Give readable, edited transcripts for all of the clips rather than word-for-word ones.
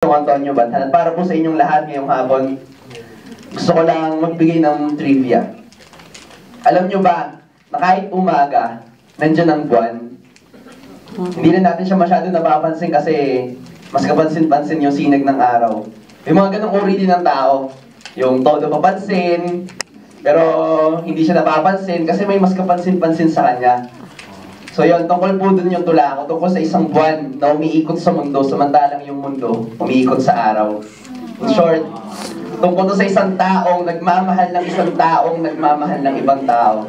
Antonio Banhalan. Para po sa inyong lahat ngayong hapon, gusto ko lang magbigay ng trivia. Alam nyo ba na kahit umaga, nandyan ang buwan? Hindi na natin siya masyado napapansin kasi mas kapansin-pansin yung sinag ng araw. Yung mga ganong uri din ng tao. Yung todo papansin, pero hindi siya napapansin kasi may mas kapansin-pansin sa kanya. So yun, tungkol po dun yung tula ko, tungkol sa isang buwan na umiikot sa mundo, samantalang yung mundo umiikot sa araw. In short, tungkol to sa isang taong nagmamahal ng isang taong nagmamahal ng ibang tao.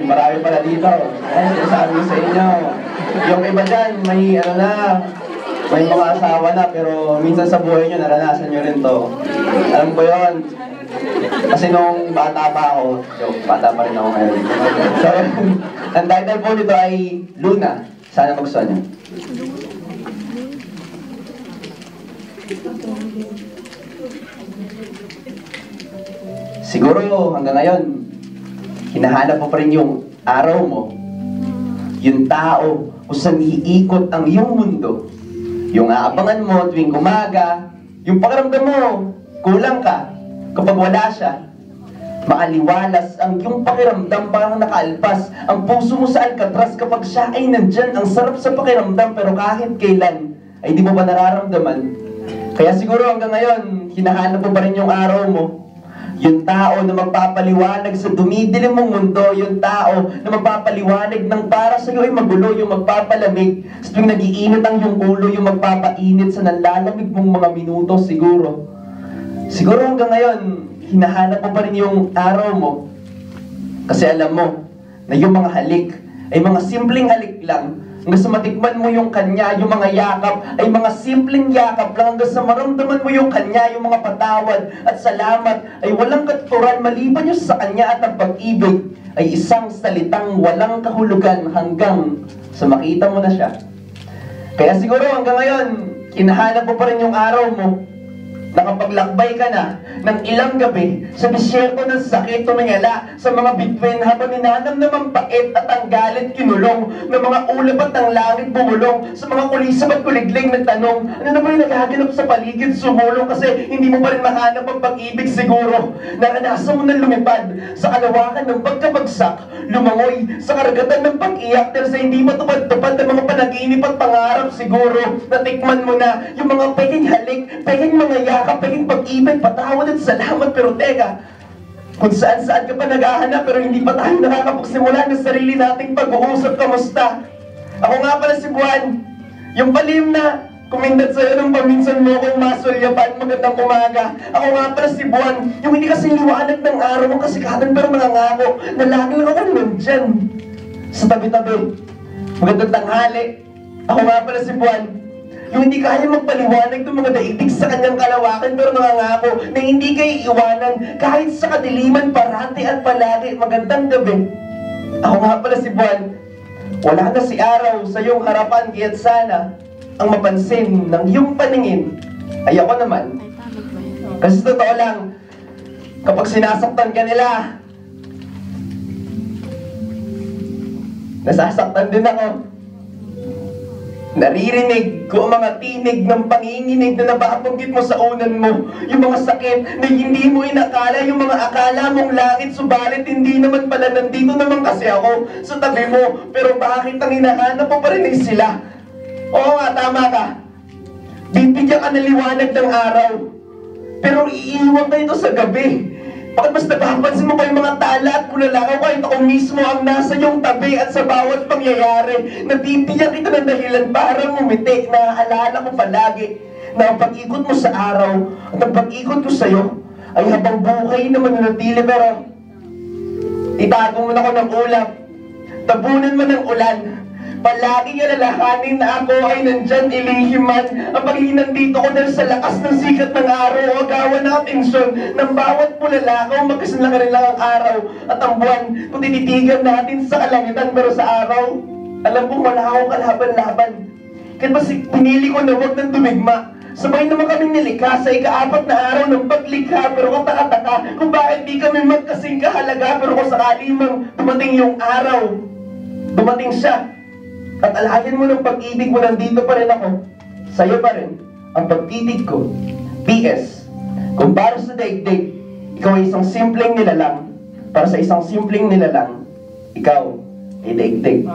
Marami pala dito. Ay, sinasabi ko sa inyo. Yung iba dyan, may mga asawa na, pero minsan sa buhay nyo, naranasan nyo rin to. Alam ko yun. Kasi nung bata pa ako, bata pa rin ako ngayon. So, ang title po nito ay Luna. Sana magustuhan nyo. Siguro hanggang ngayon, hinahanap mo pa rin yung araw mo, yung tao kung saan iikot ang iyong mundo, yung aabangan mo tuwing umaga, yung pakiramdam mo, kulang ka kapag wala siya. Maaliwalas ang iyong pakiramdam, parang nakaalpas ang puso mo sa Alcatraz kapag siya ay nandyan. Ang sarap sa pakiramdam pero kahit kailan ay di mo ba nararamdaman. Kaya siguro hanggang ngayon, hinahanap mo pa rin yung araw mo. Yung tao na magpapaliwanag sa dumidilim mong mundo, yung tao na magpapaliwanag ng para sa iyo ay magulo, yung magpapalamig sa tuwing nag-iinit ang iyong ulo, yung magpapainit sa nanlalamig mong mga minuto siguro. Siguro hanggang ngayon, hinahanap mo pa rin yung araw mo. Kasi alam mo na yung mga halik ay mga simpleng halik lang. Hanggang sa matikman mo yung kanya, yung mga yakap, ay mga simpleng yakap lang. Hanggang sa maramdaman mo yung kanya, yung mga patawad at salamat, ay walang katuturan maliban yung sa kanya. At ang pag-ibig ay isang salitang walang kahulugan hanggang sa makita mo na siya. Kaya siguro hanggang ngayon, hinahanap mo pa rin yung araw mo. Nakapaglakbay ka na ng ilang gabi sa disyerto ng sakit tumingala sa mga bituin habang ninanamnamang pait at ang galit kinulong ng mga ulap at ang langit bumulong sa mga kulisap at kuligling nagtanong, ano na ba yung naghahanap sa paligid sumulong kasi hindi mo pa rin mahanap ang pag-ibig siguro. Naranasan mo na lumipad sa kalawakan ng pagkabagsak, lumangoy sa karagatan ng pag-iyak dahil sa hindi matupad-tupad ng mga panaginip at pangarap siguro. Natikman mo na yung mga peking halik, peking mga yakap, peking pag-ibig, patawad at salamat. Pero teka, kung saan-saan ka pa naghahanap pero hindi pa tayo nakakapagsimula ng sarili nating pag-uusap, kamusta? Ako nga pala si Buwan, yung palim na kumindat sa'yo nung paminsan mo kong masulyapan, magandang umaga. Ako nga pala si Buwan, yung hindi kasi liwanag ng araw mo kasikatan pero nangangako na lagi lang ako nandyan sa tabi-tabi. Magandang tanghali. Ako nga pala si Buwan, yung hindi kaya magpaliwanag ng mga daigdig sa kanyang kalawakan pero nangangako na hindi kayo iwanan kahit sa kadiliman parati at palagi. Magandang gabi. Ako nga pala si Buwan, wala na si araw sa iyong harapan kaya't sana ang mapansin ng iyong paningin ay ako naman. Kasi totoo lang, kapag sinasaktan ka nila, nasasaktan din ako. Naririnig ko ang mga tinig ng panginginig na nababanggit mo sa unan mo. Yung mga sakit na hindi mo inakala, yung mga akala mong langit, subalit hindi naman pala, nandito naman kasi ako sa tabi mo. Pero bakit ang hinahanap mo pa rin ay sila? Oo nga, tama ka. Bibigyan ka ng liwanag ng araw, pero iiwan ka ito sa gabi. Bakit mas napapansin mo pa yung mga tala at bulalakaw kahit ako mismo ang nasa iyong tabi at sa bawat pangyayari? Nabibigyan kita ng dahilan para ngumiti. Naaalala ko palagi na ang pag-ikot mo sa araw at ang pag-ikot ko sa'yo ay habang buhay na mananatili. Pero itago mo na ako ng ulap, tabunan mo ng ulan, palaging alalahanin na ako ay nandyan ilihiman. Ang pagiging nandito ko dahil sa lakas ng sikat ng araw, agawan ng atensyon ng bawat pulalakaw, magkasinla ka rin lang ang araw at ang buwan. Kung tinitigan natin sa kalangitan pero sa araw, alam kong wala akong kalaban-laban. Kaya mas pinili ko na huwag nang dumigma Sabay naman kaming nilikha sa ika-4 na araw ng paglikha, pero kung taka-taka kung bakit di kami magkasing kahalaga, pero kung sakali mang dumating yung araw, dumating siya, at alayan mo ng pag-ibig mo, nandito pa rin ako, sa'yo pa rin ang pagtitig ko. P.S. Kung para sa daigdig, ikaw ay isang simpleng nilalang, para sa isang simpleng nilalang, ikaw ay daigdig.